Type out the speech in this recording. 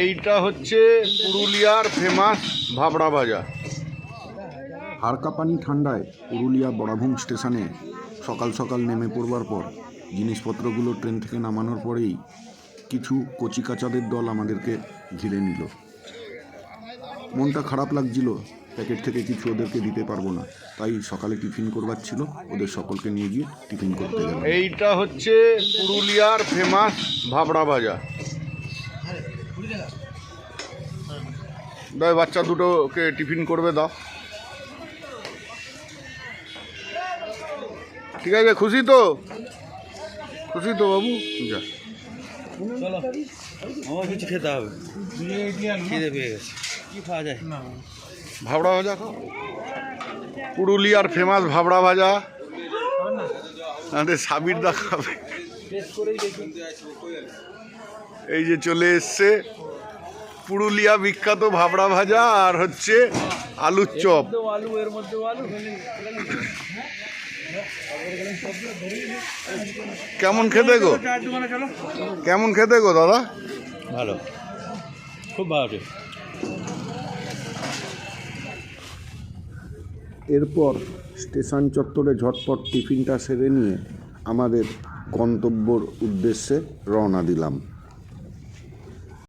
এইটা হচ্ছে পুরুলিয়ার ফেমাস ভাবড়া ভাজা। হাড়কাঁপানি ঠান্ডায় পুরুলিয়া বড়াভূম স্টেশনে সকাল সকাল নেমে পড়বার পর জিনিসপত্রগুলো ট্রেন থেকে নামানোর পরেই কিছু কচিকাচাদের দল আমাদেরকে ঘিরে নিল। মনটা খারাপ লাগছিল, প্যাকেট থেকে কিছু ওদেরকে দিতে পারবো না, তাই সকালে টিফিন করবার ছিল, ওদের সকলকে নিয়ে গিয়ে টিফিন করতে গেলাম। এইটা হচ্ছে পুরুলিয়ার ফেমাস ভাবড়া ভাজা। দাও বাচ্চা দুটোকে টিফিন করবে, দাও। ঠিক আছে, খুশি তো? খুশি তো বাবু? যা, চলো আমার কিছু খেতে হবে, খিদে পেয়ে গেছে। কি খাওয়া যায়? ভাবড়া ভাজা খাও। পুরুলিয়ার ফেমাস ভাবড়া ভাজা আমাদের সাবির দা খাবে। এই যে চলে এসছে পুরুলিয়া বিখ্যাত ভাবড়া ভাজা আর হচ্ছে আলুর চপ। আলু এর মধ্যে আলু। কেমন খেতে গো? কেমন খেতে গো দাদা? ভালো, খুব ভালো। এরপর স্টেশন চত্বরে ঝটপট টিফিনটা সেরে নিয়ে আমাদের গন্তব্যর উদ্দেশ্যে রওনা দিলাম।